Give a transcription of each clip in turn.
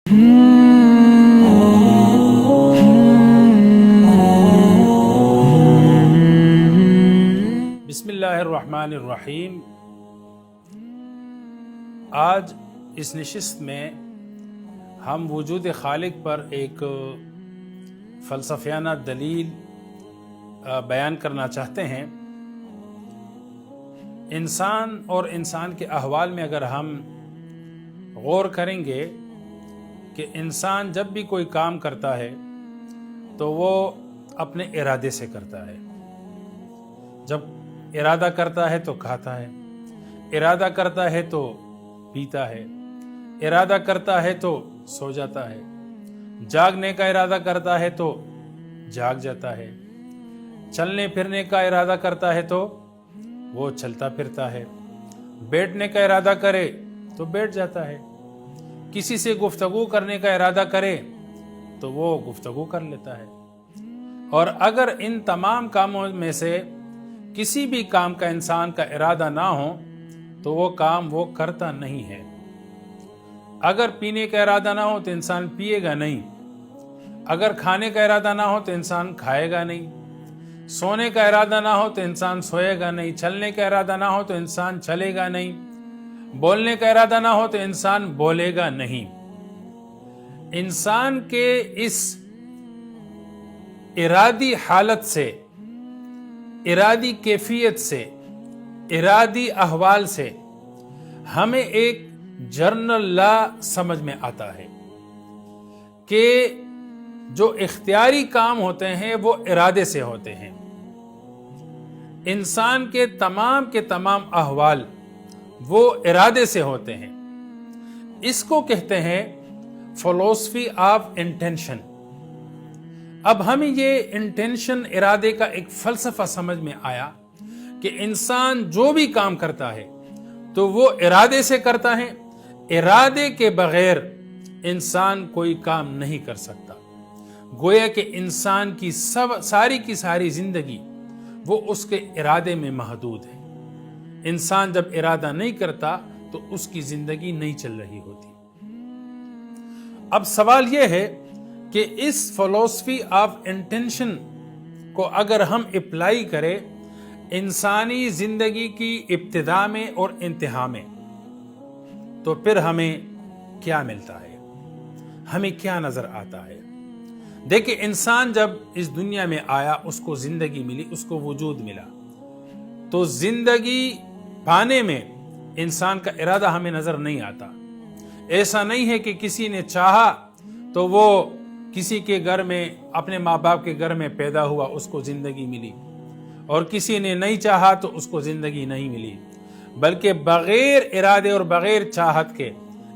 بسم اللہ الرحمن الرحیم۔ آج اس نشست میں ہم وجود خالق پر ایک فلسفیانہ دلیل بیان کرنا چاہتے ہیں۔ انسان اور انسان کے احوال میں اگر ہم غور کریں گے کہ انسان جب بھی کوئی کام کرتا ہے تو وہ اپنے ارادے سے کرتا ہے۔ جب ارادہ کرتا ہے تو کھاتا ہے، ارادہ کرتا ہے تو پیتا ہے، ارادہ کرتا ہے تو سو جاتا ہے، جاگنے کا ارادہ کرتا ہے تو جاگ جاتا ہے، چلنے پھرنے کا ارادہ کرتا ہے تو وہ چلتا پھرتا ہے، بیٹھنے کا ارادہ کرے تو بیٹھ جاتا ہے، کسی سے گفتگو کرنے کا ارادہ کرے تو وہ گفتگو کر لیتا ہے۔ اور اگر ان تمام کاموں میں سے کسی بھی کام کا انسان کا ارادہ نہ ہو تو وہ کام وہ کرتا نہیں ہے۔ اگر پینے کا ارادہ نہ ہو تو انسان پیے گا نہیں، اگر کھانے کا ارادہ نہ ہو تو انسان کھائے گا نہیں، سونے کا ارادہ نہ ہو تو انسان سوئے گا نہیں، چلنے کا ارادہ نہ ہو تو انسان چلے گا نہیں، بولنے کا ارادہ نہ ہو تو انسان بولے گا نہیں۔ انسان کے اس ارادی حالت سے، ارادی کیفیت سے، ارادی احوال سے ہمیں ایک جنرل لا سمجھ میں آتا ہے کہ جو اختیاری کام ہوتے ہیں وہ ارادے سے ہوتے ہیں۔ انسان کے تمام احوال وہ ارادے سے ہوتے ہیں۔ اس کو کہتے ہیں فلسفی آف انٹینشن۔ اب ہمیں یہ انٹینشن، ارادے کا ایک فلسفہ سمجھ میں آیا کہ انسان جو بھی کام کرتا ہے تو وہ ارادے سے کرتا ہے۔ ارادے کے بغیر انسان کوئی کام نہیں کر سکتا۔ گویا کہ انسان کی ساری زندگی وہ اس کے ارادے میں محدود ہے۔ انسان جب ارادہ نہیں کرتا تو اس کی زندگی نہیں چل رہی ہوتی۔ اب سوال یہ ہے کہ اس فلسفی آف انٹینشن کو اگر ہم اپلائی کریں انسانی زندگی کی ابتدا میں اور انتہا میں تو پھر ہمیں کیا ملتا ہے، ہمیں کیا نظر آتا ہے؟ دیکھیں، انسان جب اس دنیا میں آیا، اس کو زندگی ملی، اس کو وجود ملا، تو زندگی پانے میں انسان کا ارادہ ہمیں نظر نہیں آتا۔ ایسا نہیں ہے کہ کسی نے چاہا تو وہ کسی کے گھر میں، اپنے ماں باپ کے گھر میں پیدا ہوا، اس کو زندگی ملی، اور کسی نے نہیں چاہا تو اس کو زندگی نہیں ملی، بلکہ بغیر ارادے اور بغیر چاہت کے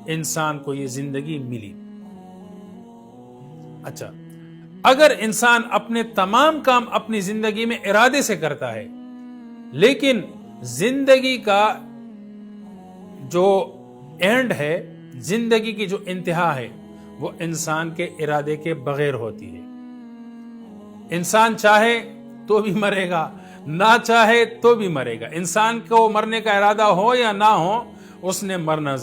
انسان کو یہ زندگی ملی۔ اچھا، اگر انسان اپنے تمام کام اپنی زندگی میں ارادے سے کرتا ہے، لیکن زندگی کا جو اینڈ ہے، زندگی کی جو انتہا ہے، وہ انسان کے ارادے کے بغیر ہوتی ہے۔ انسان چاہے تو بھی مرے گا، نہ چاہے تو بھی مرے گا۔ انسان کو مرنے کا ارادہ ہو یا نہ ہو، اس نے مرنا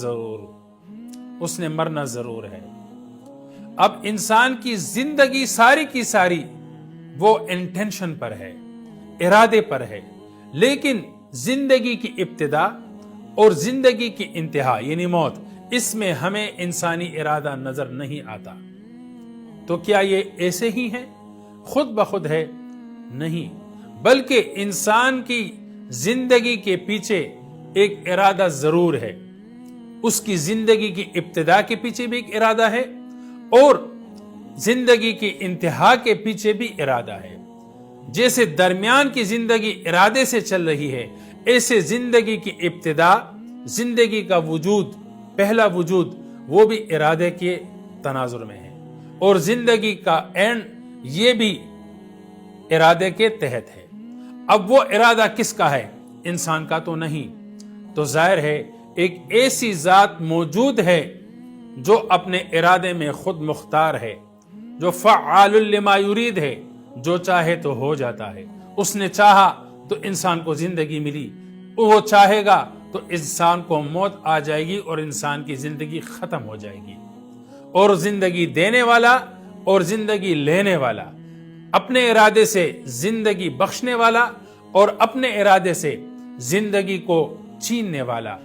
ضرور ہے۔ اب انسان کی زندگی ساری کی ساری وہ انٹینشن پر ہے، ارادے پر ہے، لیکن زندگی کی ابتدا اور زندگی کی انتہا یعنی موت، اس میں ہمیں انسانی ارادہ نظر نہیں آتا۔ تو کیا یہ ایسے ہی ہے، خود بخود ہے؟ نہیں، بلکہ انسان کی زندگی کے پیچھے ایک ارادہ ضرور ہے۔ اس کی زندگی کی ابتدا کے پیچھے بھی ایک ارادہ ہے اور زندگی کی انتہا کے پیچھے بھی ارادہ ہے۔ جیسے درمیان کی زندگی ارادے سے چل رہی ہے، ایسے زندگی کی ابتدا، زندگی کا وجود، پہلا وجود، وہ بھی ارادے کے تناظر میں ہے، اور زندگی کا اینڈ یہ بھی ارادے کے تحت ہے۔ اب وہ ارادہ کس کا ہے؟ انسان کا تو نہیں۔ تو ظاہر ہے ایک ایسی ذات موجود ہے جو اپنے ارادے میں خود مختار ہے، جو فعال لما یرید ہے، جو چاہے تو ہو جاتا ہے۔ اس نے چاہا تو انسان کو زندگی ملی، وہ چاہے گا تو انسان کو موت آ جائے گی اور انسان کی زندگی ختم ہو جائے گی۔ اور زندگی دینے والا اور زندگی لینے والا، اپنے ارادے سے زندگی بخشنے والا اور اپنے ارادے سے زندگی کو چھیننے والا،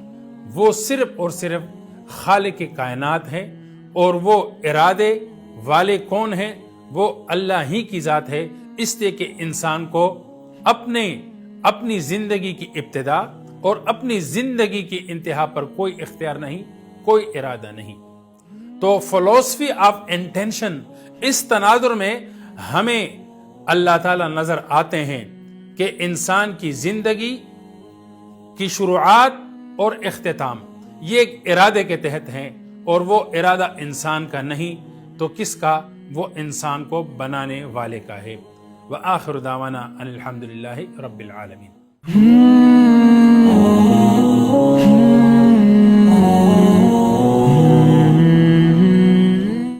وہ صرف اور صرف خالق کائنات ہیں۔ اور وہ ارادے والے کون ہیں؟ وہ اللہ ہی کی ذات ہے، اس لیے کہ انسان کو اپنی زندگی کی ابتدا اور اپنی زندگی کی انتہا پر کوئی اختیار نہیں، کوئی ارادہ نہیں۔ تو فلسفی آف انٹینشن، اس تناظر میں ہمیں اللہ تعالیٰ نظر آتے ہیں کہ انسان کی زندگی کی شروعات اور اختتام یہ ایک ارادے کے تحت ہیں، اور وہ ارادہ انسان کا نہیں تو کس کا؟ وہ انسان کو بنانے والے کا ہے۔ وآخر دعوانا ان الحمد للہ رب العالمین۔